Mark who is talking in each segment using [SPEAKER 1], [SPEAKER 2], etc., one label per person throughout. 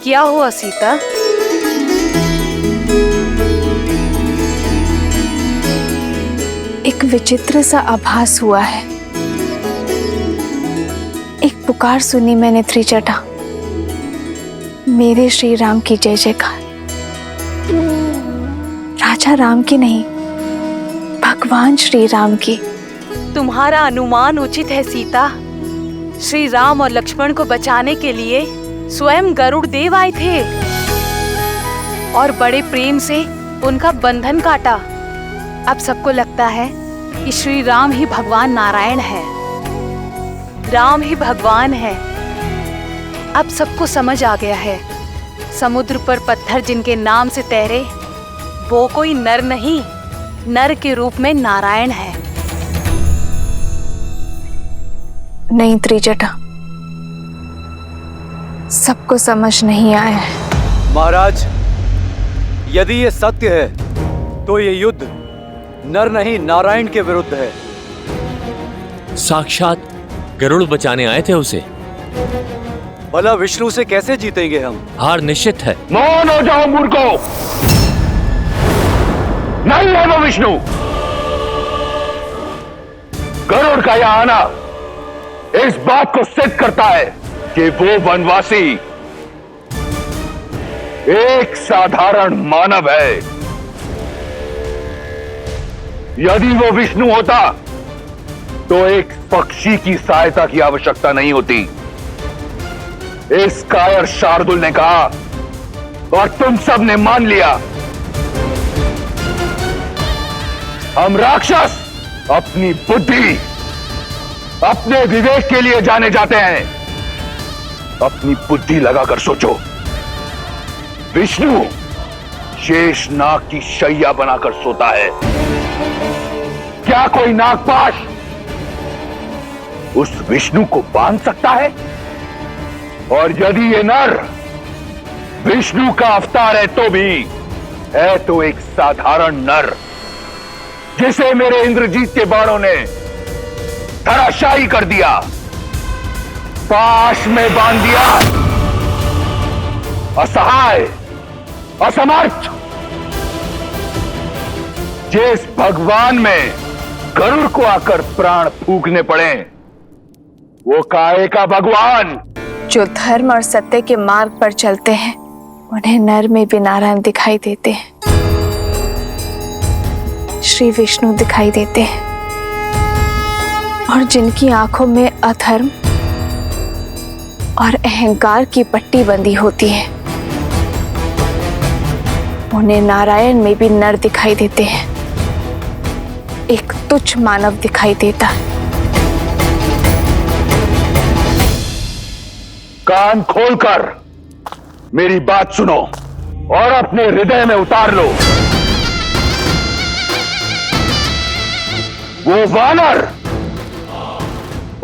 [SPEAKER 1] क्या हुआ सीता?
[SPEAKER 2] एक विचित्र सा आभास हुआ है। एक पुकार सुनी मैंने त्रिजटा, मेरे श्री राम की जय जयकार। राजा राम की नहीं, भगवान श्री राम की।
[SPEAKER 1] तुम्हारा अनुमान उचित है सीता। श्री राम और लक्ष्मण को बचाने के लिए स्वयं गरुड़ देव आए थे और बड़े प्रेम से उनका बंधन काटा। अब सबको लगता है कि श्री राम ही भगवान नारायण है, राम ही भगवान है। अब सबको समझ आ गया है, समुद्र पर पत्थर जिनके नाम से तैरे वो कोई नर नहीं, नर के रूप में नारायण है।
[SPEAKER 2] नहीं त्रिजटा, सबको समझ नहीं आया है।
[SPEAKER 3] महाराज, यदि ये सत्य है तो ये युद्ध नर नहीं नारायण के विरुद्ध है।
[SPEAKER 4] साक्षात गरुड़ बचाने आए थे उसे।
[SPEAKER 3] भला विष्णु से कैसे जीतेंगे हम?
[SPEAKER 4] हार निश्चित है।
[SPEAKER 5] मौन हो जाओ मूर्खो, नहीं है वो विष्णु। गरुड़ का यह आना इस बात को सिद्ध करता है कि वो वनवासी एक साधारण मानव है। यदि वो विष्णु होता तो एक पक्षी की सहायता की आवश्यकता नहीं होती। इस कायर शार्दुल ने कहा और तुम सब ने मान लिया। हम राक्षस अपनी बुद्धि, अपने विवेक के लिए जाने जाते हैं। अपनी बुद्धि लगाकर सोचो, विष्णु शेष नाग की शैया बनाकर सोता है। क्या कोई नागपाश उस विष्णु को बांध सकता है? और यदि ये नर विष्णु का अवतार है तो भी है तो एक साधारण नर, जिसे मेरे इंद्रजीत के बाणों ने धराशायी कर दिया, पाश में बांध दिया। असहाय, असमर्थ, जिस भगवान में गरुड़ को आकर प्राण फूंकने पड़े, वो काहे का भगवान?
[SPEAKER 2] जो धर्म और सत्य के मार्ग पर चलते हैं उन्हें नर में भी नारायण दिखाई देते हैं, श्री विष्णु दिखाई देते हैं। और जिनकी आंखों में अधर्म और अहंकार की पट्टी बंधी होती है उन्हें नारायण में भी नर दिखाई देते हैं, एक तुच्छ मानव दिखाई देता है।
[SPEAKER 5] कान खोलकर मेरी बात सुनो और अपने हृदय में उतार लो। वो वानर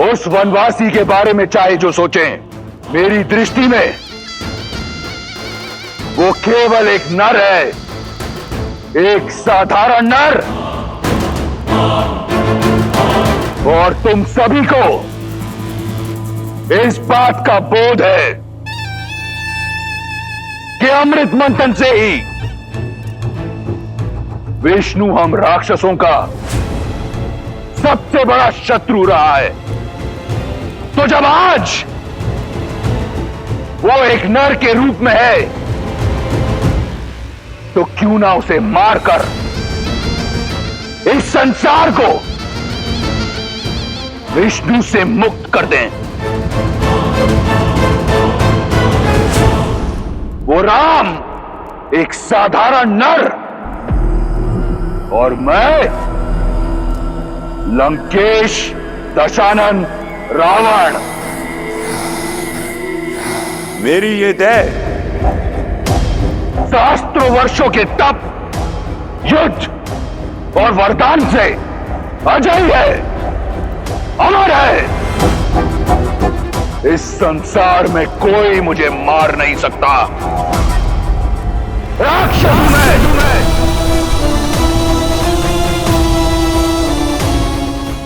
[SPEAKER 5] उस वनवासी के बारे में चाहे जो सोचें, मेरी दृष्टि में वो केवल एक नर है, एक साधारण नर। और तुम सभी को इस बात का बोध है कि अमृत मंथन से ही विष्णु हम राक्षसों का सबसे बड़ा शत्रु रहा है। तो जब आज वो एक नर के रूप में है तो क्यों ना उसे मारकर इस संसार को विष्णु से मुक्त कर दें। वो राम एक साधारण नर और मैं लंकेश दशानन रावण। मेरी ये देह सहस्त्रों वर्षों के तप, युद्ध और वरदान से अजय है, अमर है। इस संसार में कोई मुझे मार नहीं सकता। राक्षस हूं मैं।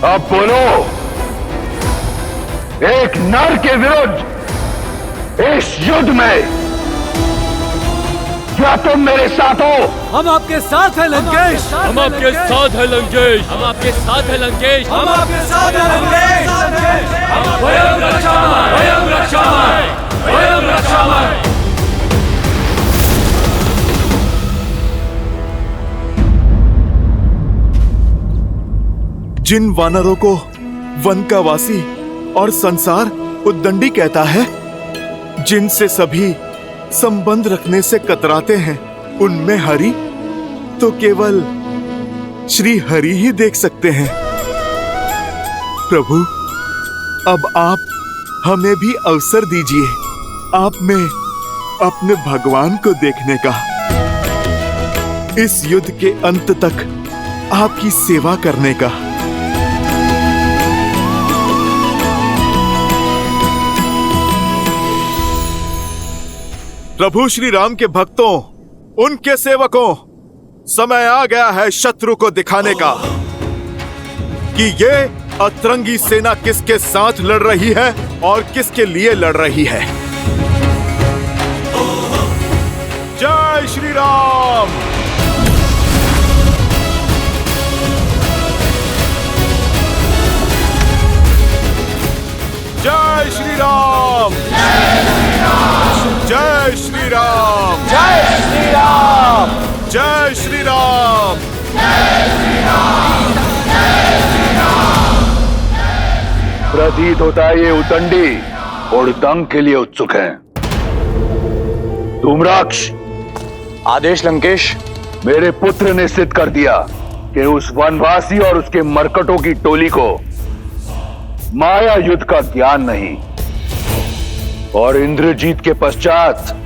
[SPEAKER 5] अब बोलो, एक नर के विरुद्ध इस युद्ध में क्या तुम मेरे साथ हो?
[SPEAKER 3] हम आपके साथ हैं लंकेश।
[SPEAKER 4] हम आपके साथ है लंकेश। हम आपके साथ है लंकेश।
[SPEAKER 3] हम आपके साथ हैं लंकेश।
[SPEAKER 4] स्वयं रक्षामय, स्वयं रक्षामय, स्वयं रक्षामय।
[SPEAKER 6] जिन वानरों को वन का वासी और संसार उद्दंडी कहता है, जिनसे सभी संबंध रखने से कतराते हैं, उनमें हरि तो केवल श्री हरि ही देख सकते हैं। प्रभु, अब आप हमें भी अवसर दीजिए आप में अपने भगवान को देखने का, इस युद्ध के अंत तक आपकी सेवा करने का। प्रभु श्री राम के भक्तों, उनके सेवकों, समय आ गया है शत्रु को दिखाने का कि ये अतरंगी सेना किसके साथ लड़ रही है और किसके लिए लड़ रही है। जय श्री राम। जय श्री राम। जय श्री राम।
[SPEAKER 3] जय श्री राम।
[SPEAKER 6] जय श्री राम।
[SPEAKER 5] प्रतीत होता है ये उदंडी उड़दंग के लिए उत्सुक हैं। धूम्राक्ष,
[SPEAKER 3] आदेश लंकेश।
[SPEAKER 5] मेरे पुत्र ने सिद्ध कर दिया कि उस वनवासी और उसके मरकटों की टोली को माया युद्ध का ज्ञान नहीं, और इंद्रजीत के पश्चात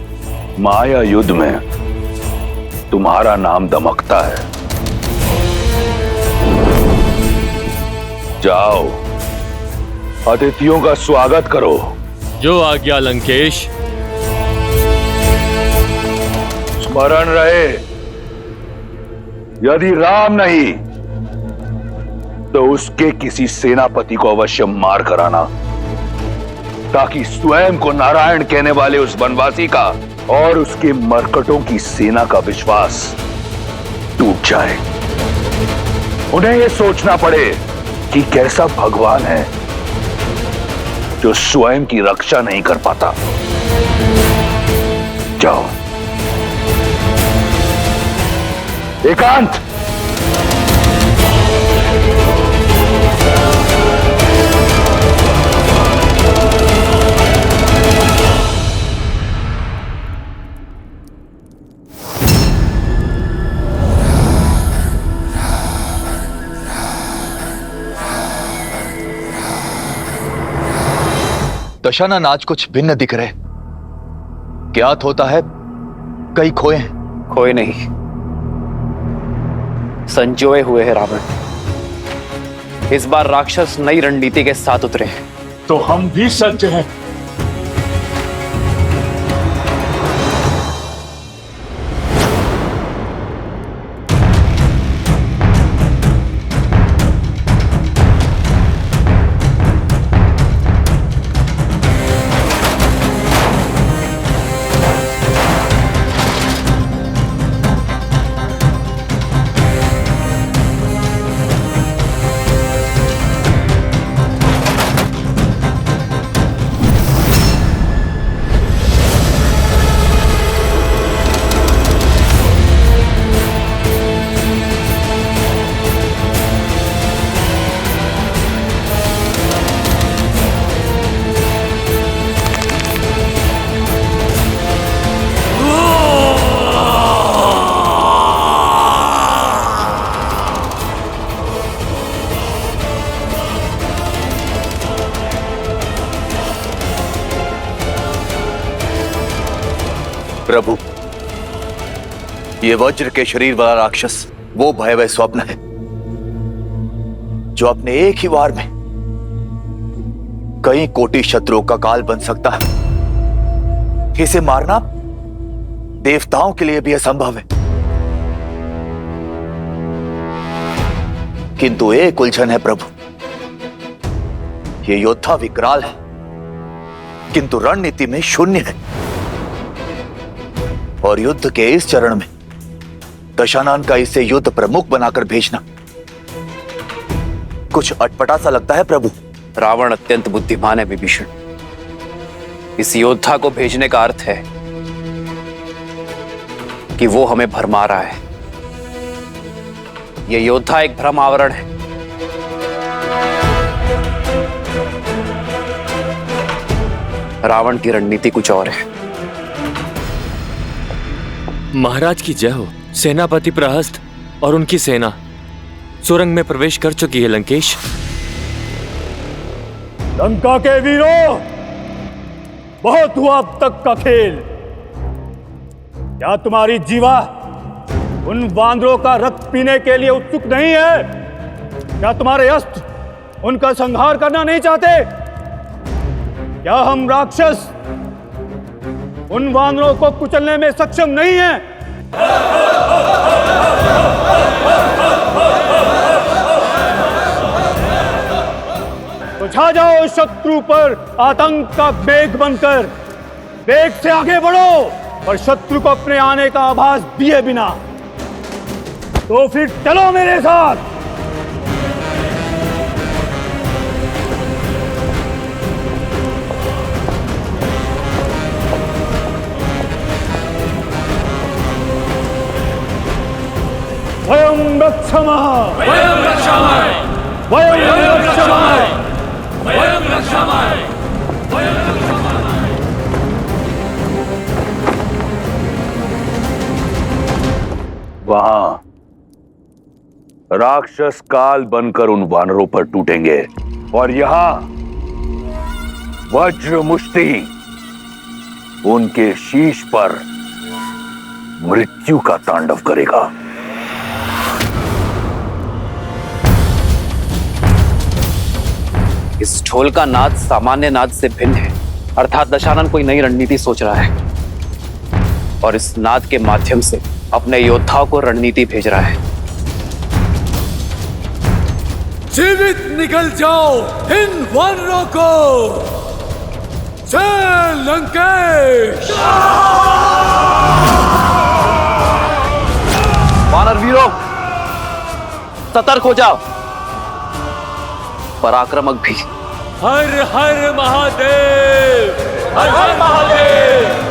[SPEAKER 5] माया युद्ध में तुम्हारा नाम दमकता है। जाओ, अतिथियों का स्वागत करो।
[SPEAKER 4] जो आज्ञा लंकेश।
[SPEAKER 5] स्मरण रहे, यदि राम नहीं तो उसके किसी सेनापति को अवश्य मार कराना, ताकि स्वयं को नारायण कहने वाले उस वनवासी का और उसके मरकटों की सेना का विश्वास टूट जाए। उन्हें यह सोचना पड़े कि कैसा भगवान है जो स्वयं की रक्षा नहीं कर पाता। जाओ। एकांत।
[SPEAKER 7] दशानन आज कुछ भिन्न दिख रहे। ज्ञात होता है कई खोए हैं।
[SPEAKER 8] खोए नहीं, संजोए हुए हैं रावण। इस बार राक्षस नई रणनीति के साथ उतरे हैं।
[SPEAKER 5] तो हम भी सज्ज हैं।
[SPEAKER 7] प्रभु, ये वज्र के शरीर वाला राक्षस वो भयावह स्वप्न है जो अपने एक ही वार में कई कोटि शत्रुओं का काल बन सकता है। इसे मारना देवताओं के लिए भी असंभव है। किंतु एक उलझन है प्रभु, ये योद्धा विकराल है किंतु रणनीति में शून्य है। और युद्ध के इस चरण में दशानन का इसे युद्ध प्रमुख बनाकर भेजना कुछ अटपटा सा लगता है प्रभु।
[SPEAKER 8] रावण अत्यंत बुद्धिमान है विभीषण। इस योद्धा को भेजने का अर्थ है कि वो हमें भरमा रहा है। यह योद्धा एक भ्रम आवरण है। रावण की रणनीति कुछ और है।
[SPEAKER 4] महाराज की जय हो। सेनापति प्रहस्त और उनकी सेना सुरंग में प्रवेश कर चुकी है लंकेश।
[SPEAKER 9] लंका के वीरों, बहुत हुआ अब तक का खेल। क्या तुम्हारी जीवा उन वानरों का रक्त पीने के लिए उत्सुक नहीं है? क्या तुम्हारे अस्त्र उनका संहार करना नहीं चाहते? क्या हम राक्षस उन वानरों को कुचलने में सक्षम नहीं हैं? तो छा जाओ शत्रु पर आतंक का मेघ बनकर। वेग से आगे बढ़ो और शत्रु को अपने आने का आभास दिए बिना। तो फिर चलो मेरे साथ। वयं रक्षामः,
[SPEAKER 4] वयं रक्षामः,
[SPEAKER 9] वयं रक्षामः,
[SPEAKER 4] वयं रक्षामः, वयं रक्षामः।
[SPEAKER 5] वहां राक्षस काल बनकर उन वानरों पर टूटेंगे और यहां वज्र मुष्टि उनके शीश पर मृत्यु का तांडव करेगा।
[SPEAKER 8] इस ढोल का नाद सामान्य नाद से भिन्न है, अर्थात दशानन कोई नई रणनीति सोच रहा है और इस नाद के माध्यम से अपने योद्धाओं को रणनीति भेज रहा है।
[SPEAKER 4] जीवित निकल जाओ इन वानरों को। जय लंकेश।
[SPEAKER 8] वानर वीरों, सतर्क हो जाओ। पराक्रमक भी।
[SPEAKER 4] हर हर महादेव, हर हर महादेव।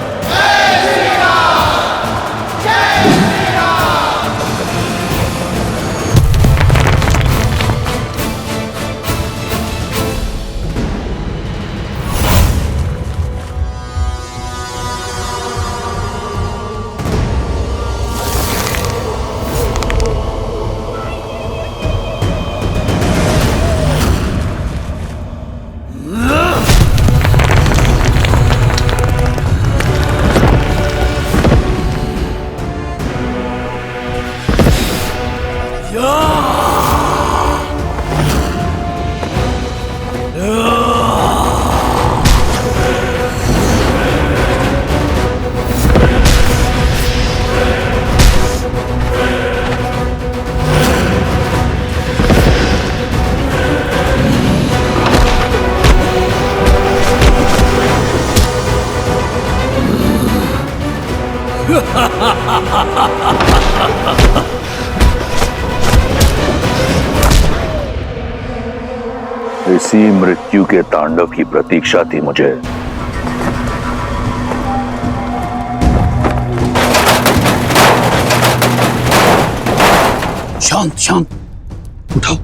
[SPEAKER 5] इसी मृत्यु के तांडव की प्रतीक्षा थी मुझे।
[SPEAKER 10] शांत शांत, उठाओ।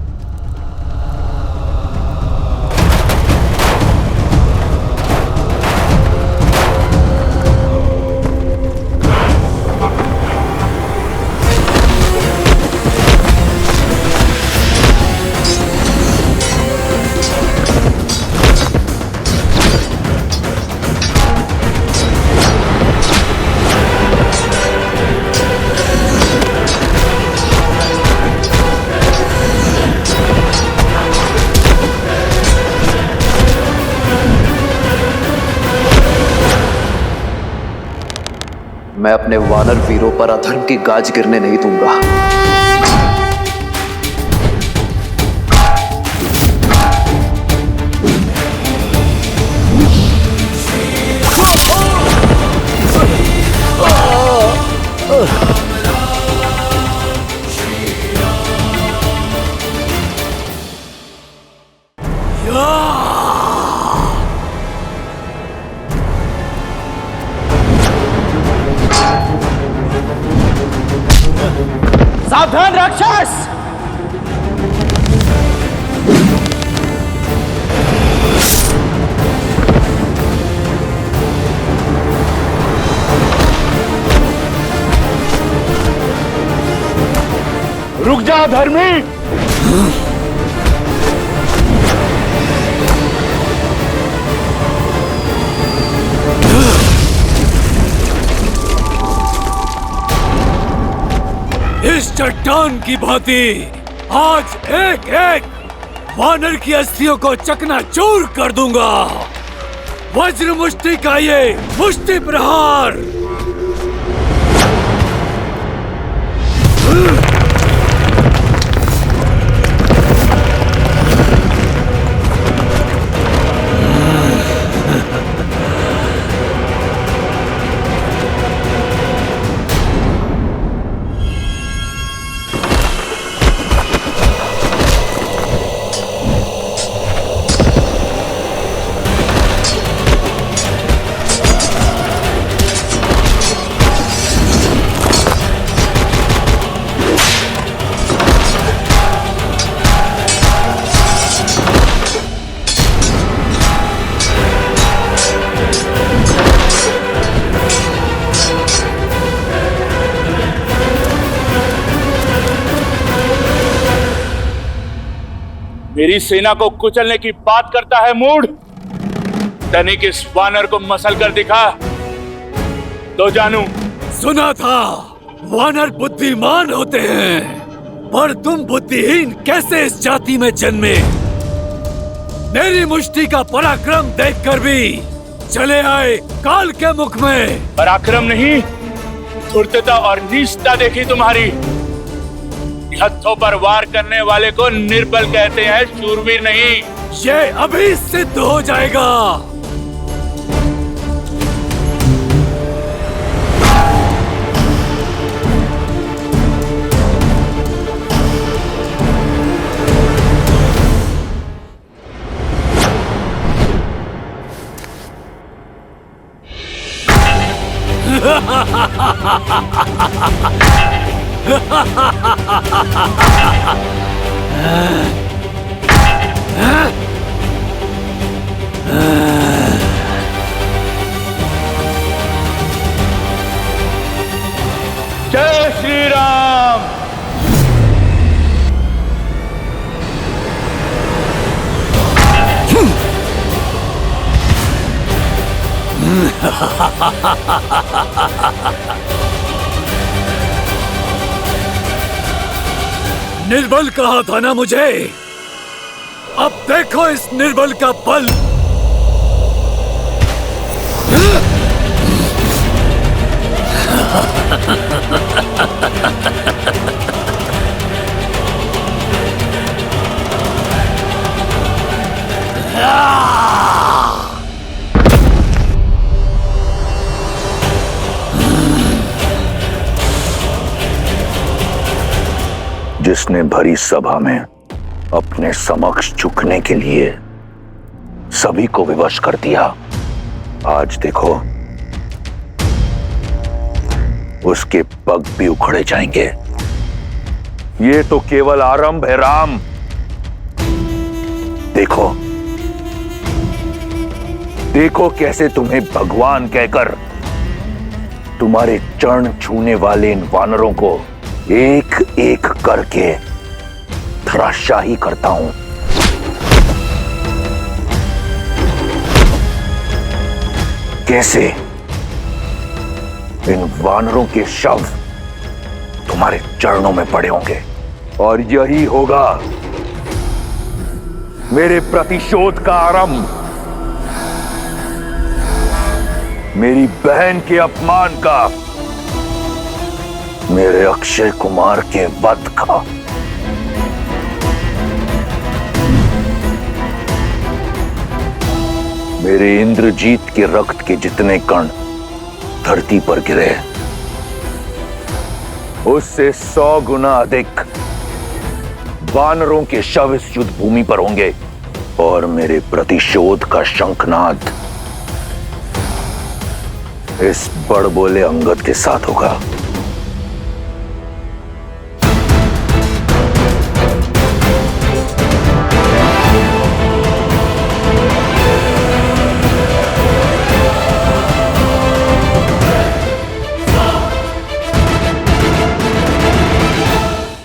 [SPEAKER 8] मैं अपने वानर वीरों पर अधर्म की गाज गिरने नहीं दूंगा। सावधान राक्षस!
[SPEAKER 5] रुक जा धर्मी।
[SPEAKER 4] इस चट्टान की भांति आज एक एक वानर की अस्थियों को चकनाचूर कर दूंगा। वज्र मुष्टि का ये मुष्टि प्रहार।
[SPEAKER 5] मेरी सेना को कुचलने की बात करता है मूढ़। तनिक इस वानर को मसल कर दिखा तो जानू।
[SPEAKER 4] सुना था वानर बुद्धिमान होते हैं, पर तुम बुद्धिहीन कैसे इस जाति में जन्मे? मेरी मुष्टि का पराक्रम देखकर भी चले आए काल के मुख में।
[SPEAKER 5] पराक्रम नहीं, धूर्तता और नीचता देखी तुम्हारी। हथों पर वार करने वाले को निर्बल कहते हैं, शूरवीर नहीं।
[SPEAKER 4] ये अभी सिद्ध हो जाएगा।
[SPEAKER 5] जय श्री राम।
[SPEAKER 4] निर्बल कहा था ना मुझे? अब देखो इस निर्बल का बल।
[SPEAKER 5] जिसने भरी सभा में अपने समक्ष झुकने के लिए सभी को विवश कर दिया, आज देखो उसके पग भी उखड़े जाएंगे। ये तो केवल आरंभ है राम। देखो देखो कैसे तुम्हें भगवान कहकर तुम्हारे चरण छूने वाले इन वानरों को एक एक करके धराशाही करता हूं। कैसे इन वानरों के शव तुम्हारे चरणों में पड़े होंगे, और यही होगा मेरे प्रतिशोध का आरंभ, मेरी बहन के अपमान का, मेरे अक्षय कुमार के वध का। मेरे इंद्रजीत के रक्त के जितने कण धरती पर गिरे, उससे 100 गुना अधिक वानरों के शव इस युद्ध भूमि पर होंगे, और मेरे प्रतिशोध का शंखनाद इस बड़बोले अंगद के साथ होगा।